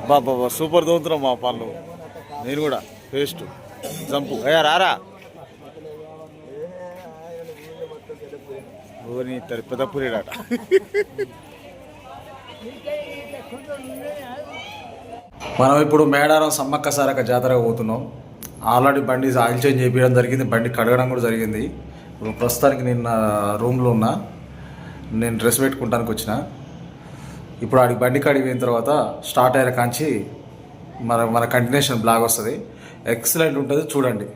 బాబా super తోగుతున్నాం మా పనులు. నేను కూడా పేస్ట్ జంపు అయ్యా రారా ఓని పెద్దపురేడాట. మనం ఇప్పుడు మేడారం సమ్మక్క సారక్క జాతరకు పోతున్నాం. ఆల్రెడీ బండి ఆయిల్ చేంజ్ చేయించడం జరిగింది, బండి కడగడం కూడా జరిగింది. ఇప్పుడు ప్రస్తుతానికి నేను నా రూమ్లో ఉన్నా, నేను డ్రెస్ పెట్టుకుంటానికి వచ్చిన. ఇప్పుడు ఆడికి బండి కాడికి పోయిన తర్వాత స్టార్ట్ అయ్యే కాంచి మన కంటిన్యూషన్ బ్లాగ్ వస్తుంది. ఎక్సలెంట్ ఉంటుంది, చూడండి.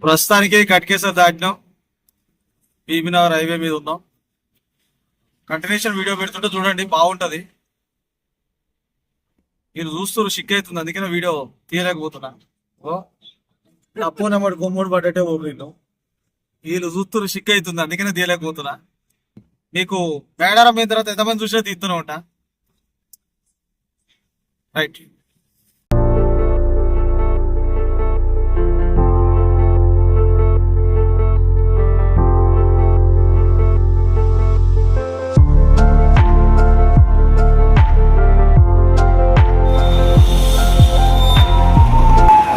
ప్రస్తుతానికి కట్కేసర్ దాటినాం, పీబీనగర్ హైవే మీద ఉన్నాం. కంటిన్యూషన్ వీడియో పెడుతుంటే చూడండి, బాగుంటుంది. వీళ్ళు చూస్తారు షిక్ అవుతుంది, అందుకనే వీడియో తీయలేకపోతున్నా. అప్పు నెంబర్ కొమ్మూడు పడ్డట్టే ఓడిను. వీళ్ళు చూస్తారు షిక్ అవుతుంది, అందుకనే తీయలేకపోతున్నా. మీకు మేడారం అయిన తర్వాత ఎంతమంది చూసినా తీస్తూనే ఉంటా. రైట్.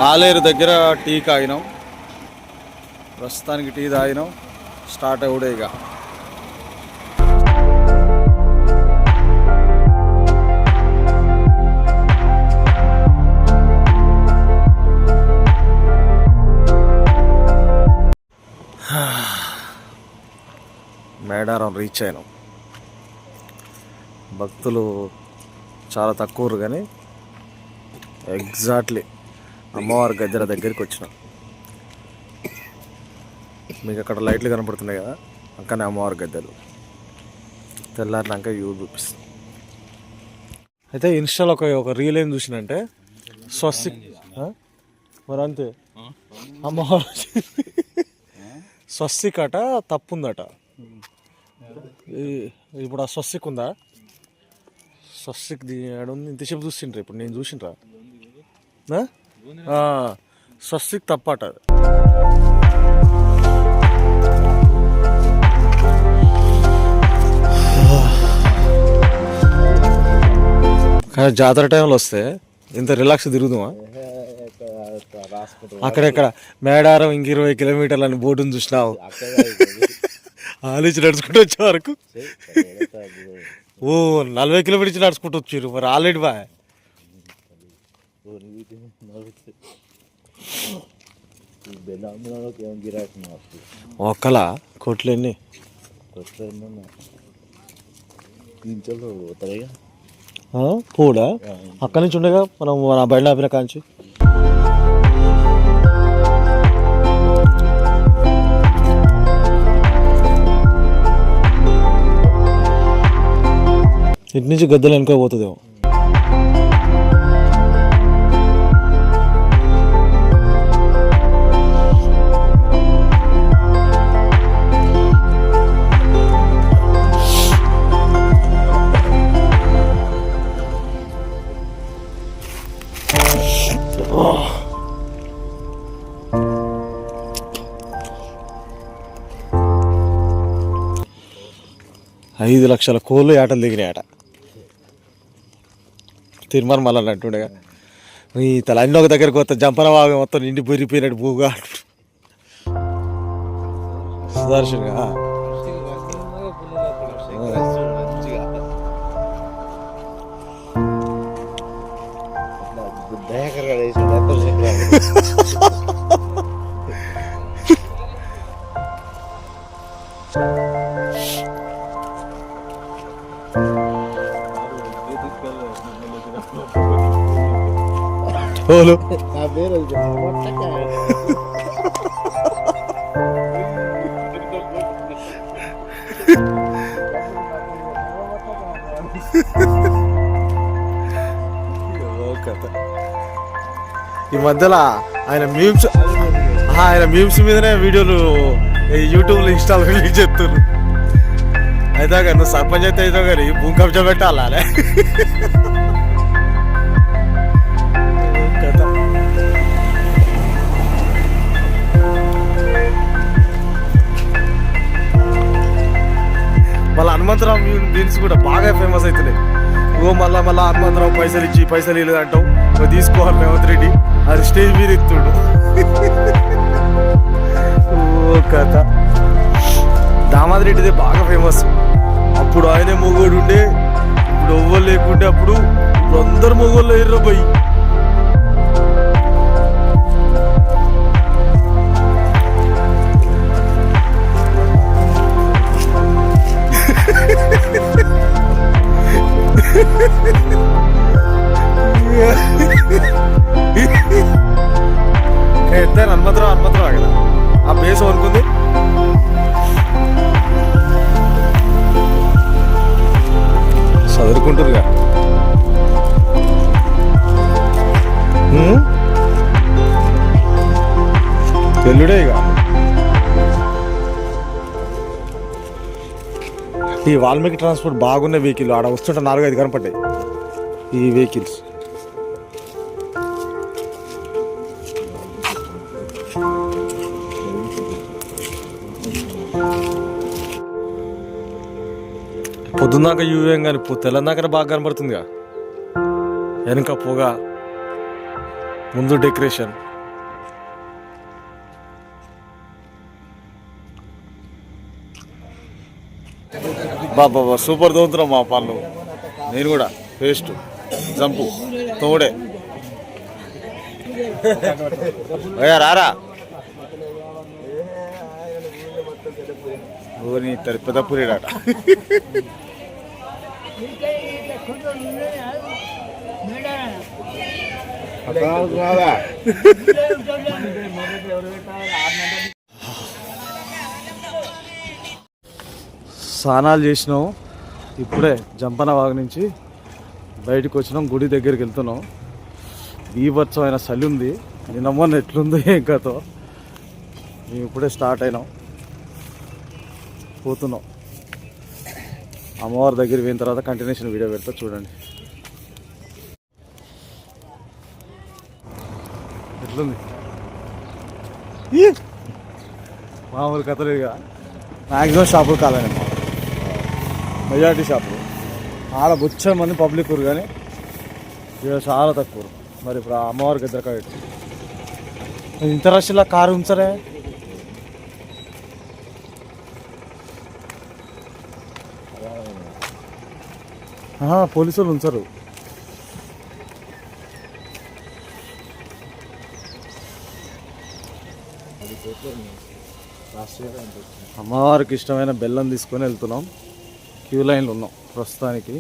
ఆలేరు దగ్గర టీ తాగినాం. ప్రస్తుతానికి టీ తాగినాం, స్టార్ట్ అవుడే ఇక. మేడారం రీచ్ అయినాం. భక్తులు చాలా తక్కువ కానీ ఎగ్జాక్ట్లీ అమ్మవారి గద్దెల దగ్గరికి వచ్చినాం. మీకు అక్కడ లైట్లు కనపడుతున్నాయి కదా, అక్కడనే అమ్మవారి గద్దెలు. తెల్లారినాక వ్యూ చూపిస్తాం. అయితే ఇన్స్టాలో ఒక రీల్ ఏం చూసినంటే స్వస్తిక్ మరి అంతే అమ్మవారు స్వస్తిక్ అట తప్పుందట. ఇప్పుడు ఆ స్వస్తిక్ ఉందా? స్వస్తిక్ ఇంతసేపు చూసిండ్రా, ఇప్పుడు నేను చూసిండ్రా స్వస్తిక్ తప్పట. కానీ జాతర టైంలో వస్తే ఇంత రిలాక్స్ తిరుగుదామా? అక్కడెక్కడ మేడారం 20 కిలోమీటర్లు అని బోర్డుని చూసినావు, ఆలోచి నడుచుకుంటూ వచ్చే వరకు 40 కిలోమీటర్స్ నడుచుకుంటూ వచ్చారు. మరి ఆల్రెడీ బా ఒక్కలా కోట్లు ఎన్ని కూడా అక్కడి నుంచి ఉండగా మనం మన బయట ఆపిన కాంచి. ఇటు నుంచి గద్దెలు వెనుకోపోతుందేమో. $5 లక్షల కోళ్ళు ఏటలు దిగినాయట. తిరుమల మళ్ళీ అంటుండేగా ఈ తల అన్ని ఒక దగ్గరకు వస్తా జంపన బాగా మొత్తం నిండి బొరిపోయినట్టు బూగా సుదర్శన్గా నా పేరు ఈ మధ్యలో ఆయన మీమ్స్ మీదనే వీడియోలు యూట్యూబ్లో ఇన్స్టాల్ రిలీజ్ చేస్తున్నారు. అయితే కానీ నువ్వు సర్పంచ్ అయితే అయితే కానీ భూమి కబ్జా పెట్టాలా మళ్ళీ హనుమంతరావు మీమ్స్ కూడా బాగా ఫేమస్ అవుతున్నాయి. మళ్ళా హనుమంతరావు పైసలు ఇల్లు అంటావు తీసుకోవాలి రేవంత్ రెడ్డి అది స్టేజ్ మీద ఎత్తుడు కథ. దామాది రెడ్డిదే బాగా ఫేమస్. అప్పుడు ఆయనే మొగోడు ఉండే, ఇప్పుడు ఎవ్వరు లేకుండే. అప్పుడు అందరు మొగోళ్ళు ఎర్ర పోయి ఎంత హనుమంతరావు కదా ఆ బేస్ అనుకుంది. చదువుకుంటారుగా తెల్లుడే ఇక ఈ వాల్మీకి ట్రాన్స్పోర్ట్ బాగున్న వెహికల్ ఆడ వస్తుంటే 4-5 కనపడ్డాయి ఈ వెహికల్స్. పొద్దున్నాక యూవేం కానీ తెల్లందాకనే బాగా కనబడుతుందిగా. వెనక పొగ, ముందు డెకరేషన్. బాబా సూపర్ తోగుతున్నాం మా పనులు. నేను కూడా పేస్ట్ జంపు తోడే అయ్యా రారా ఓని పెద్దపురేడాట. స్నానాలు చేసినాం. ఇప్పుడే జంపన వాగు నుంచి బయటకు వచ్చినాం. గుడి దగ్గరికి వెళ్తున్నాం. బీభత్సమైన చలి ఉంది. నిన్నమ్మన్న ఎట్లుందో ఇంకాతో మేము ఇప్పుడే స్టార్ట్ అయినాం. పోతున్నాం. అమ్మవారి దగ్గర పోయిన తర్వాత కంటిన్యూషన్ వీడియో పెడతా చూడండి. ఎట్లుంది మామూలు కథలేదుగా. మ్యాక్సిమం షాపులు కాలేనమ్మా, మెజారిటీ షాపులు. ఆడ బొచ్చ మంది పబ్లిక్ ఊరు కానీ ఇక చాలా తక్కువ. మరి ఇప్పుడు అమ్మవారికి ఎదురుగా పెట్టి ఇంత రష్లా కారు ఉంచరే. పోలీసులు ఉంచరు. అమ్మవారికి ఇష్టమైన బెల్లం తీసుకొని వెళ్తున్నాం. క్యూ లైన్లో ఉన్నాం ప్రస్తుతానికి.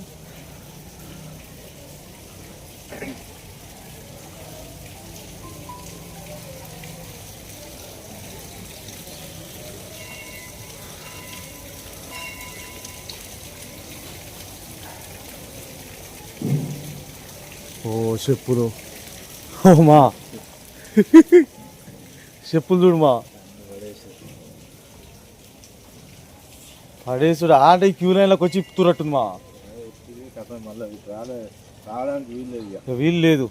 ఓ చెప్పులు, ఓ మా చెప్పులు చూడు మా పడేసుడు. ఆట క్యూ లైన్లోకి వచ్చి ఇప్పుతున్నట్టుంది మా. వీలు లేదు.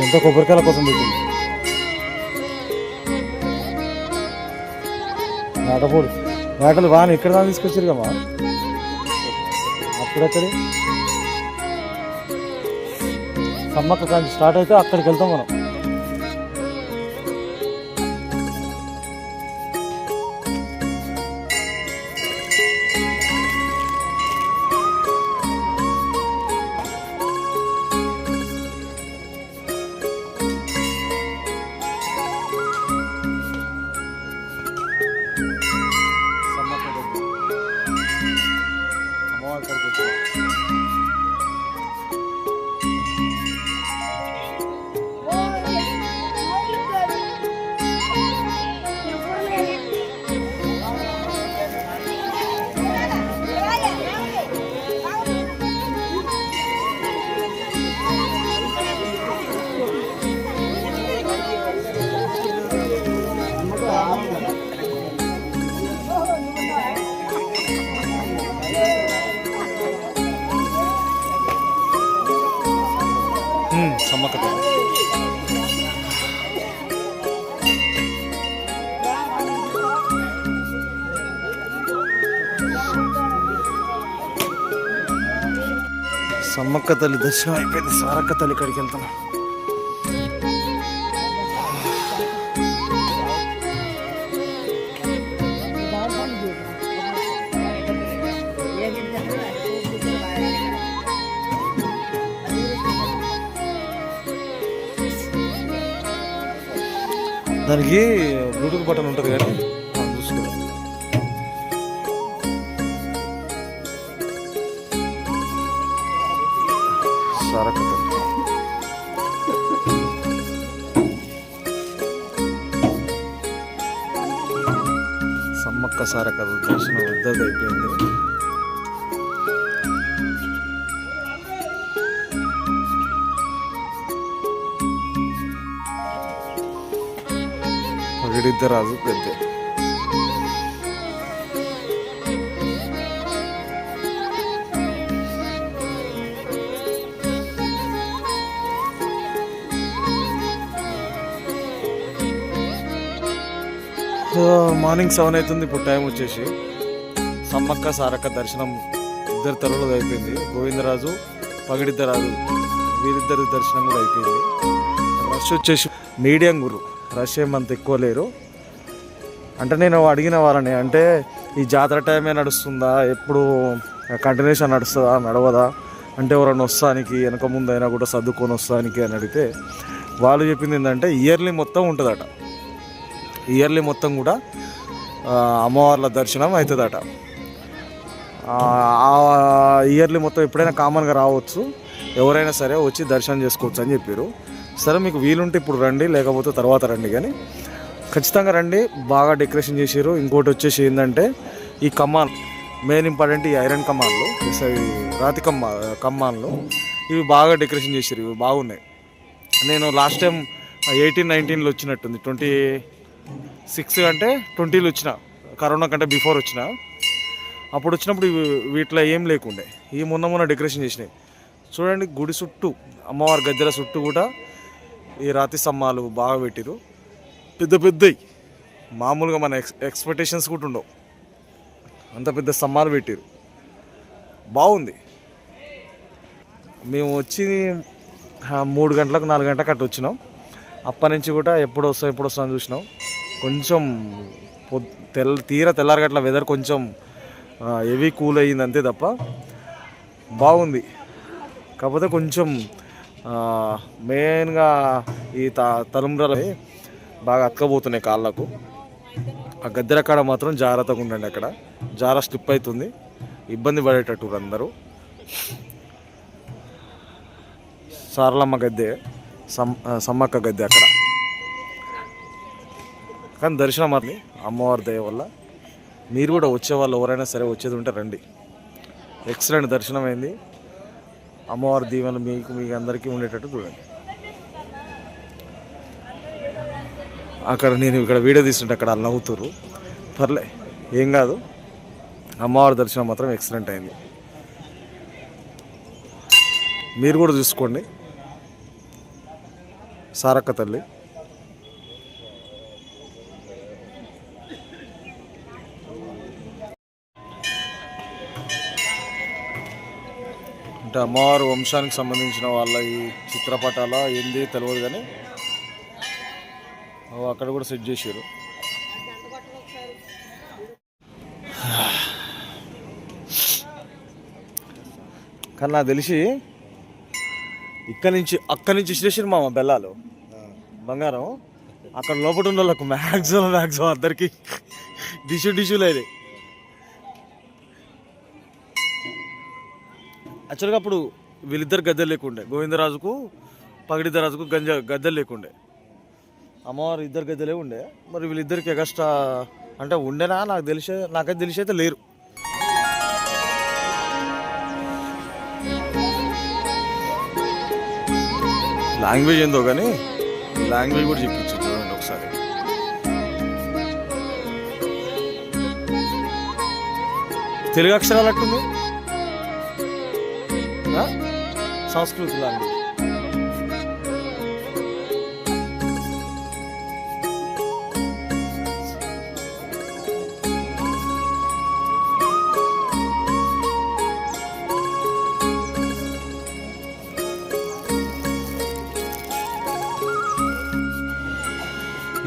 ఎంత కొబ్బరికాయల కోసం పెట్టింది నాటపూడి వేటలు వాని ఇక్కడ దాకా తీసుకొచ్చారు కమ్మా అప్పుడెక్కడి సమ్మక్క కానీ స్టార్ట్ అయితే అక్కడికి వెళ్తాం మనం సమ్మక్క సమ్మక్క తల్లి దర్శనం అయిపోయింది సారక్క తల్లి ఇక్కడికి వెళ్తాను దానికి బ్లూటూత్ బటన్ ఉంటుంది కానీ చూసుకో సారక్క సమ్మక్క సారక్క దర్శనం ఇద్దరిది అయిపోయింది పగిడిద్దరాజు పెద్ద మార్నింగ్ 7 అవుతుంది ఇప్పుడు టైం వచ్చేసి సమ్మక్క సారక్క దర్శనం ఇద్దరు తల్లులు అయిపోయింది గోవిందరాజు పగిడిద్దరాజు వీరిద్దరి దర్శనం కూడా అయిపోయింది రష్ వచ్చేసి మీడియం గురు రష్ ఏమంత ఎక్కువ లేరు అంటే నేను అడిగిన వాళ్ళని అంటే ఈ జాతర టైమే నడుస్తుందా ఎప్పుడు కంటిన్యూషన్ నడుస్తుందా నడవదా అంటే ఎవరైనా వస్తానికి వెనక ముందు అయినా కూడా సర్దుకొని వస్తానికి అని అడిగితే వాళ్ళు చెప్పింది ఏంటంటే ఇయర్లీ మొత్తం ఉంటుందట ఇయర్లీ మొత్తం కూడా అమ్మవార్ల దర్శనం అవుతుందట ఇయర్లీ మొత్తం ఎప్పుడైనా కామన్గా రావచ్చు ఎవరైనా సరే వచ్చి దర్శనం చేసుకోవచ్చు అని చెప్పారు సరే మీకు వీలుంటే ఇప్పుడు రండి లేకపోతే తర్వాత రండి కానీ ఖచ్చితంగా రండి బాగా డెకరేషన్ చేసారు ఇంకోటి వచ్చేసి ఏంటంటే ఈ కమ్మాన్ మెయిన్ ఇంపార్టెంట్ ఈ ఐరన్ కమ్మాన్లు రాతి కమ్మాన్లు ఇవి బాగా డెకరేషన్ చేసారు ఇవి బాగున్నాయి నేను లాస్ట్ టైం 18-19లో వచ్చినట్టుంది 26 అంటే 20లో వచ్చిన కరోనా కంటే బిఫోర్ వచ్చిన అప్పుడు వచ్చినప్పుడు వీటిలో ఏం లేకుండే ఈ మొన్న డెకరేషన్ చేసినాయి చూడండి గుడి చుట్టూ అమ్మవారి గద్దెల చుట్టూ కూడా ఈ రాతి స్తంభాలు బాగా పెట్టిరు పెద్ద పెద్దవి మామూలుగా మన ఎక్స్పెక్టేషన్స్ కూడా ఉండవు అంత పెద్ద స్తంభాలు పెట్టిరు బాగుంది మేము వచ్చి 3 గంటలకు 4 గంటలకు అట్లా వచ్చినాం అప్పటి నుంచి కూడా ఎప్పుడు వస్తాం చూసినాం కొంచెం తెల్లారి గట్ల వెదర్ కొంచెం హెవీ కూల్ అయ్యింది అంతే తప్ప బాగుంది కాకపోతే కొంచెం మెయిన్గా ఈ తలంబ్రాలు బాగా అతకపోతున్నాయి కాళ్ళకు ఆ గద్దెల కాడ మాత్రం జాగ్రత్తగా ఉండండి అక్కడ జార స్లిప్ అవుతుంది ఇబ్బంది పడేటట్టు అందరూ సారలమ్మ గద్దె సమ్మక్క గద్దె అక్కడ కానీ దర్శనం అది అమ్మవారి దయ వల్ల మీరు కూడా వచ్చేవాళ్ళు ఎవరైనా సరే వచ్చేది ఉంటే రండి ఎక్సలెంట్ దర్శనం అయింది అమ్మవారి దీవెనలు మీకు అందరికీ ఉండేటట్టు చూడండి అక్కడ నేను ఇక్కడ వీడియో తీస్తుంటే అక్కడ వాళ్ళు నవ్వుతారు పర్లే ఏం కాదు అమ్మవారి దర్శనం మాత్రం ఎక్సలెంట్ అయింది మీరు కూడా చూసుకోండి సారక్క తల్లి. అంటే అమ్మవారు వంశానికి సంబంధించిన వాళ్ళ ఈ చిత్రపటాల ఏంది తెలియదు కానీ అక్కడ కూడా సెట్ చేశారు. కానీ నాకు తెలిసి అక్కడి నుంచి స్టేషన్ మామ బెల్లాలు బంగారం అక్కడ లోపల ఉన్న వాళ్ళకు మ్యాక్సిమం అందరికి డిష్యూలు అయినాయి. యాక్చువల్గా అప్పుడు వీళ్ళిద్దరు గద్దెలు లేకుండే, గోవిందరాజుకు పగడిద్దరాజుకు గద్దెలు లేకుండే, అమ్మవారు ఇద్దరు గద్దెలే ఉండే. మరి వీళ్ళిద్దరికి ఎగస్ట్రా అంటే ఉండేనా నాకైతే తెలిసి అయితే లేరు. లాంగ్వేజ్ ఏందో కానీ లాంగ్వేజ్ కూడా చెప్పించు చూడండి ఒకసారి. తెలుగు అక్షరాలు అట్టుంది, సంస్కృతి లాంగ్వేజ్.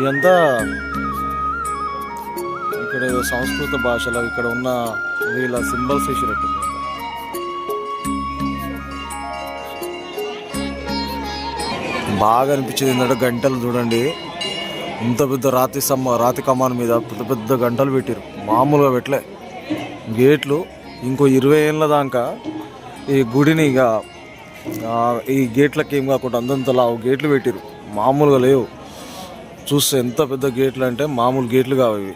ఇదంతా ఇక్కడ ఏదో సంస్కృత భాషలో ఇక్కడ ఉన్న వీళ్ళ సింబల్స్ వేసినట్టు బాగా అనిపించేది. ఏంటంటే గంటలు చూడండి, ఇంత పెద్ద రాతి కమాన్ మీద పెద్ద పెద్ద గంటలు పెట్టారు, మామూలుగా పెట్టలే. గేట్లు ఇంకో 20 ఏళ్ళ దాకా ఈ గుడిని ఇక ఈ గేట్లకి ఏం కాకుండా అందంతలా గేట్లు పెట్టారు, మామూలుగా లేవు. చూస్తే ఎంత పెద్ద గేట్లు అంటే మామూలు గేట్లు కావు ఇవి.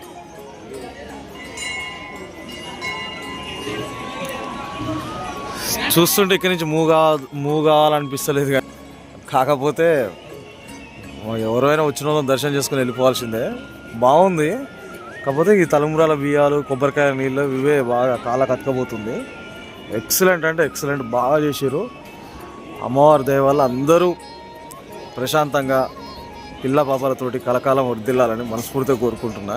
చూస్తుంటే ఇక్కడి నుంచి మూవ్ కావాలనిపిస్తలేదు. కానీ కాకపోతే ఎవరైనా వచ్చిన వాళ్ళని దర్శనం చేసుకుని వెళ్ళిపోవాల్సిందే. బాగుంది. కాకపోతే ఈ తలంబ్రాల బియ్యాలు, కొబ్బరికాయ నీళ్ళు ఇవే బాగా కాళ్ళ కట్టుకపోతుంది. ఎక్సలెంట్ అంటే ఎక్సలెంట్, బాగా చేశారు. అమ్మవారి దయ వల్ల అందరూ ప్రశాంతంగా పిల్ల పాపలతోటి కలకాలం వర్దిల్లాలని మనస్ఫూర్తిగా కోరుకుంటున్నా.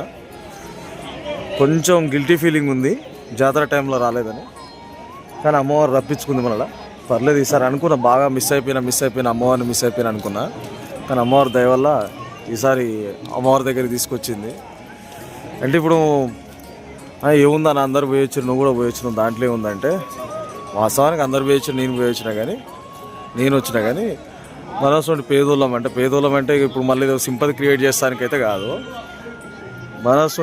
కొంచెం గిల్టీ ఫీలింగ్ ఉంది జాతర టైంలో రాలేదని, కానీ అమ్మవారు రప్పించుకుంది మనలా. పర్లేదు ఈసారి అనుకున్నా, బాగా మిస్ అయిపోయిన అమ్మవారిని మిస్ అయిపోయినా అనుకున్నా. కానీ అమ్మవారి దయ వల్ల ఈసారి అమ్మవారి దగ్గరికి తీసుకొచ్చింది. అంటే ఇప్పుడు ఏముందా నా అందరు పోయొచ్చు, నువ్వు కూడా పోయొచ్చు, దాంట్లో ఏముందంటే వాస్తవానికి అందరు పోయొచ్చు, నేను వచ్చినా కానీ మనసు పేదోళ్ళం అంటే ఇప్పుడు మళ్ళీ సింపతి క్రియేట్ చేస్తానికైతే కాదు. మనసు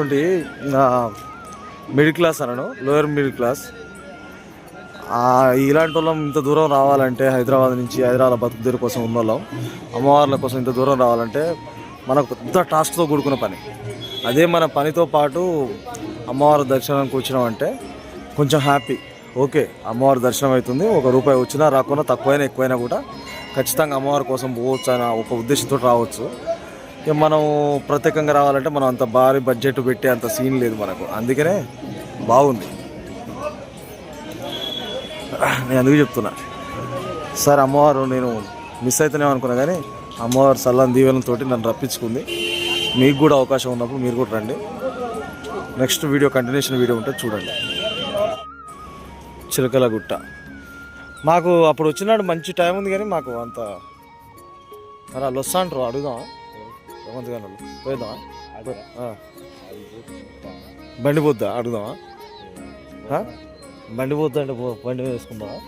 మిడిల్ క్లాస్ అనను, లోయర్ మిడిల్ క్లాస్, ఇలాంటి వాళ్ళం ఇంత దూరం రావాలంటే హైదరాబాద్ బతుకుదేరు కోసం ఉన్న వాళ్ళం అమ్మవార్ల కోసం ఇంత దూరం రావాలంటే మనకు పెద్ద టాస్క్తో కూడుకున్న పని. అదే మన పనితో పాటు అమ్మవారి దర్శనానికి వచ్చినామంటే కొంచెం హ్యాపీ. ఓకే, అమ్మవారి దర్శనం అవుతుంది, ₹1 వచ్చినా రాకున్నా తక్కువైనా ఎక్కువైనా కూడా ఖచ్చితంగా అమ్మవారి కోసం పోవచ్చు అని ఒక ఉద్దేశంతో రావచ్చు. ఇక మనం ప్రత్యేకంగా రావాలంటే మనం అంత భారీ బడ్జెట్ పెట్టే అంత సీన్ లేదు మనకు. అందుకనే బాగుంది, నేను అందుకు చెప్తున్నా. సార్ అమ్మవారు నేను మిస్ అవుతానేమో అనుకున్నా, కానీ అమ్మవారు సల్లాన్ దీవెనతో నన్ను రప్పించుకుంది. మీకు కూడా అవకాశం ఉన్నప్పుడు మీరు కూడా రండి. నెక్స్ట్ వీడియో కంటిన్యూషన్ వీడియో ఉంటే చూడండి. చిలకల గుట్ట మాకు అప్పుడు వచ్చినాడు మంచి టైం ఉంది, కానీ మాకు అంత మరి వాళ్ళు వస్తా అంటారు. అడుగుదామా రేవంత్ పోయేద్దామా? బండి పోద్దా? అడుగుదామా? బండి పోద్దా అంటే బండి వేసుకుందామా?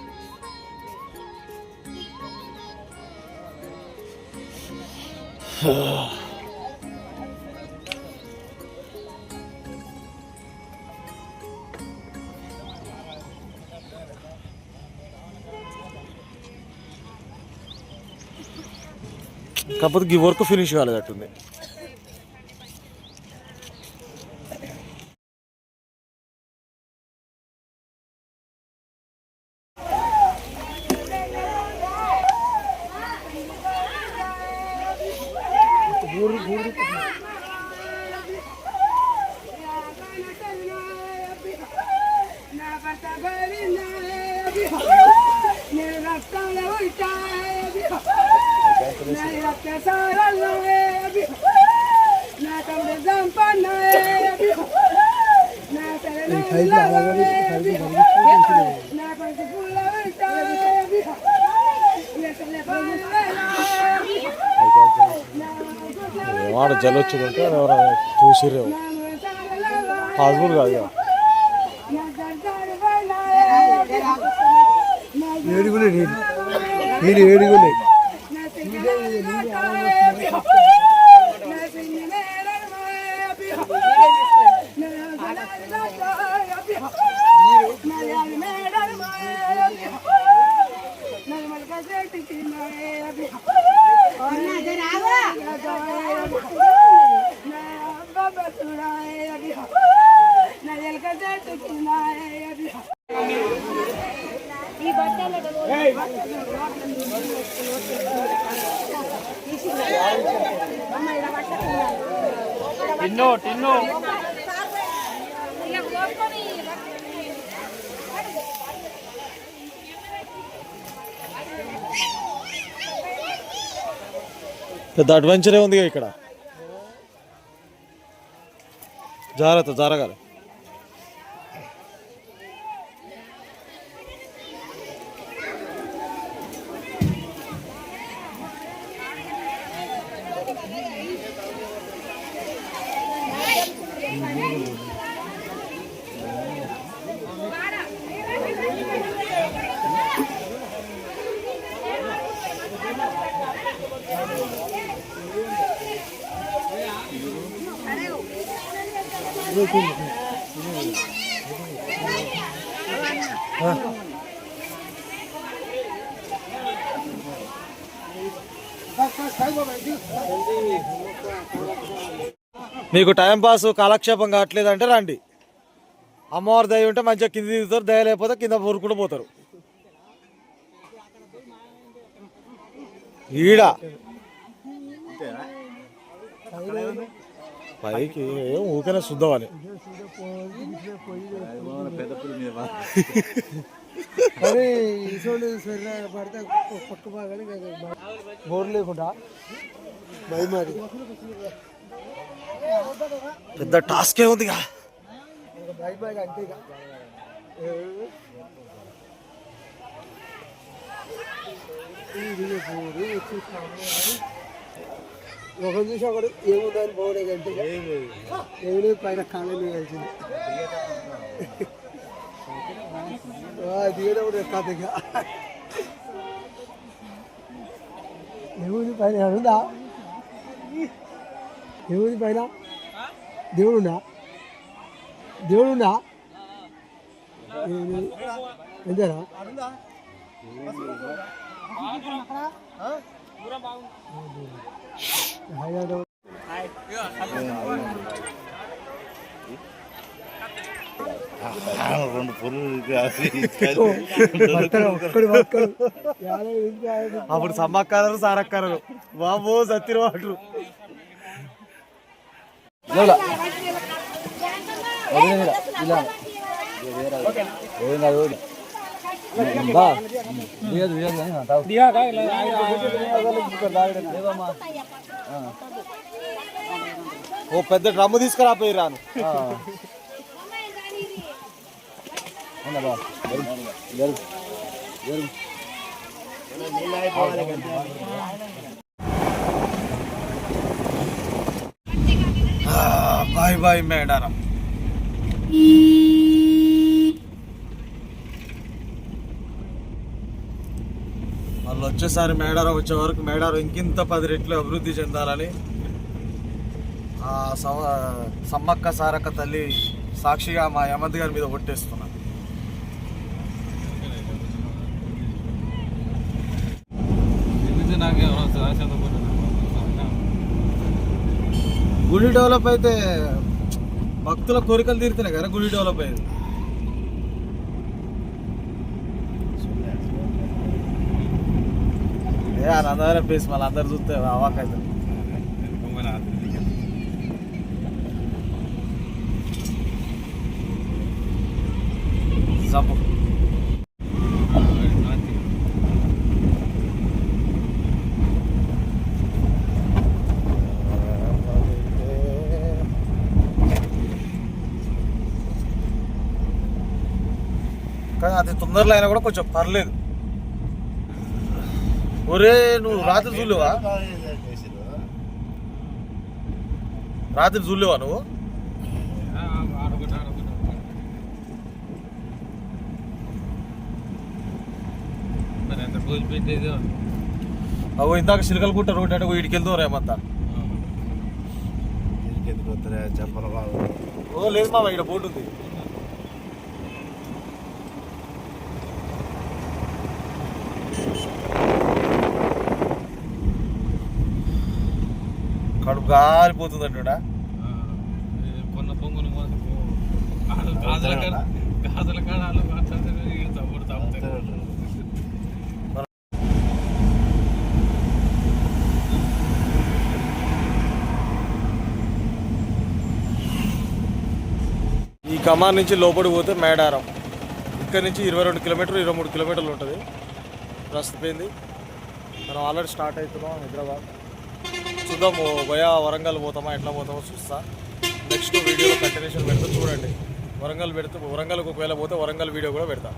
కాకపోతే ఈ వర్క్ ఫినిష్ కాలేదట్టుంది. వాడు జలొచ్చుకుంటే ఎవరైనా చూసిరేమో పాసిబుల్ కాదు. ఏడుగులే నీళ్ళు ఏడుగులే టిన్ను టిన్ను పెద్ద అడ్వెంచరే ఉంది ఇక్కడ. జాగ్రత్త జరగాలి. మీకు టైం పాస్ కాలక్షేపం కావట్లేదంటే రండి. అమ్మవారి దయ ఉంటే మంచిగా కింద దిగుతారు, దయ లేకపోతే కింద ఊరుకుంటూ పోతారు. ఈడ పైకి ఊకనే శుద్ధమని బోర్ లేకుండా భయమాది పెద్ద టాస్కే ఉంది. భయమాది అంటే ఒక చూసి ఒకడు ఏముందని పోవడే కంటే ఏమి పైన కాళ్ళని కలిసింది దిగడం కథగా ఏముంది పైన ఉందా? ఏముంది పైన? దేవుడున్నా దేవుడున్నా అంతేనా? రెండు పొరులు అప్పుడు సమ్మక్కరు సారక్కరు బాబో సత్తిన వాటరు ఓ పెద్ద డ్రమ్ము తీసుకురా పోయి రాను. Bye bye Medaram. వాళ్ళు వచ్చేసారి మేడారం వచ్చే వరకు మేడారం ఇంకింత 10 రెట్లు అభివృద్ధి చెందాలని సమ్మక్క సారక్క తల్లి సాక్షిగా మా యమంత్ గారి మీద ఒట్టేస్తున్నా. గుడి డెవలప్ అయితే భక్తుల కోరికలు తీరుతున్నాయి కదా, గుడి డెవలప్ అయ్యేది. అందరూ ప్లేస్ మళ్ళీ అందరు చూస్తే అవాక్ అవుతుంది. జంపు అది తొందరలో అయినా కూడా కొంచెం పర్లేదు. ఒరే నువ్వు రాత్రి చూడలేవా? రాత్రి చూడలేవా నువ్వు? అవు ఇందాక చిలకలు గుట్ట రోడ్ అంటే వీడికి వెళ్తాం రేమంతా. చెప్పలు బాబు. ఓ లేదు మామ, ఇక్కడ బోట్ ఉంది. కడుపు గాలిపోతుంది అంటుడా. కొన్న పొంగులు గాజుల కాడ ఈ కమాన్ నుంచి లోపలికి పోతే మేడారం. ఇక్కడ నుంచి 22 కిలోమీటర్లు 23 కిలోమీటర్లు ఉంటుంది. ప్రస్తుతమైంది మనం ఆల్రెడీ స్టార్ట్ అవుతున్నాం హైదరాబాద్. చూద్దాము భయా వరంగల్ పోతామా ఎట్లా పోతామో చూస్తా. నెక్స్ట్ వీడియోలో కంటిన్యూషన్ పెడతా చూడండి. వరంగల్కి ఒకవేళ పోతే వరంగల్ వీడియో కూడా పెడతా.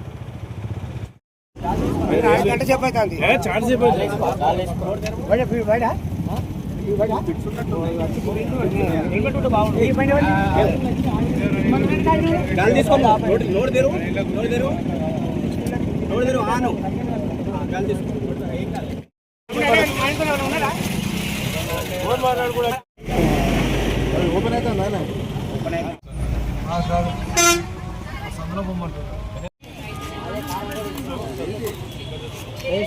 ఓపెన్ అయితే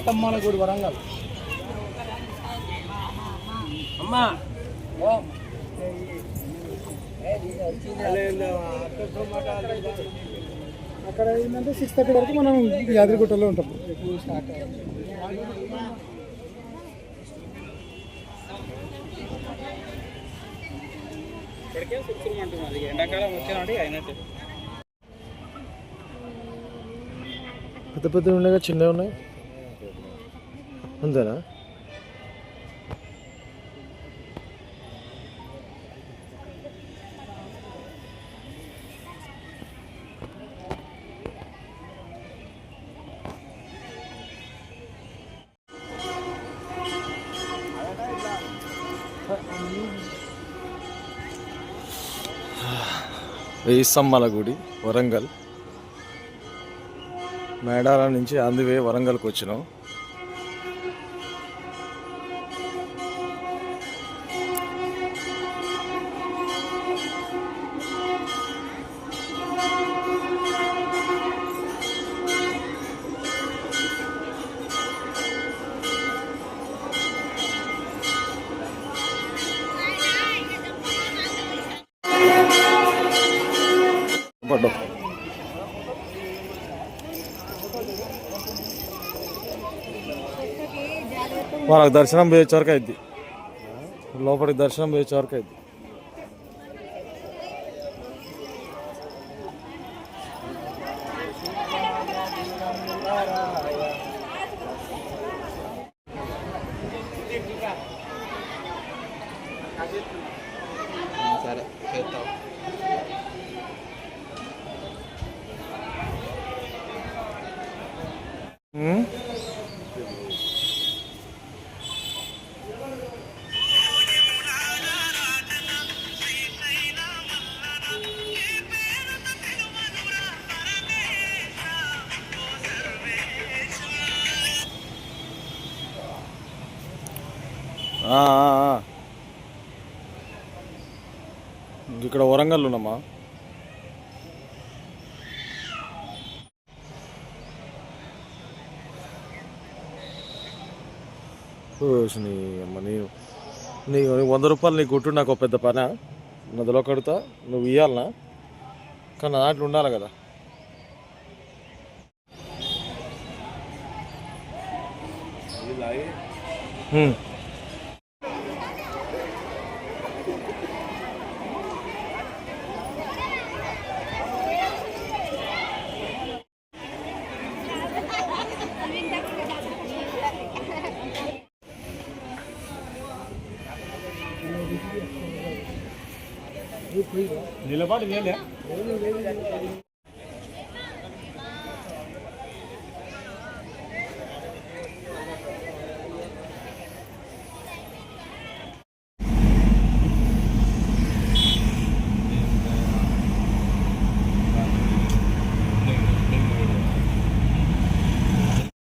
స్తంభాల గుడి వరంగల్. అమ్మా అక్కడ ఏంటంటే 6:30 వరకు మనం యాదగిరిగుట్టలో ఉంటాం. ఎండాకాలం వచ్చానంటే అయినట్టు. పెద్ద పెద్ద ఉన్నాయి, చిన్నవి ఉన్నాయి అంతేనా? వేయిస్తంభాల గుడి వరంగల్. మేడారం నుంచి అందువే వరంగల్కి వచ్చినాం. పడ్డాం. మనకు దర్శనం పోయే వరకు అయింది. లోపలికి దర్శనం పోయే వరకు అయింది. సరే చేస్తాం. ఇక్కడ వరంగల్ ఉన్నామా? నీ 100 రూపాయలు నీకు కొట్టు, నాకు పెద్ద పనా? నదిలో కడుతా, నువ్వు ఇవ్వాలనా? కానీ నా దాంట్లో ఉండాలి కదా. నిలబడి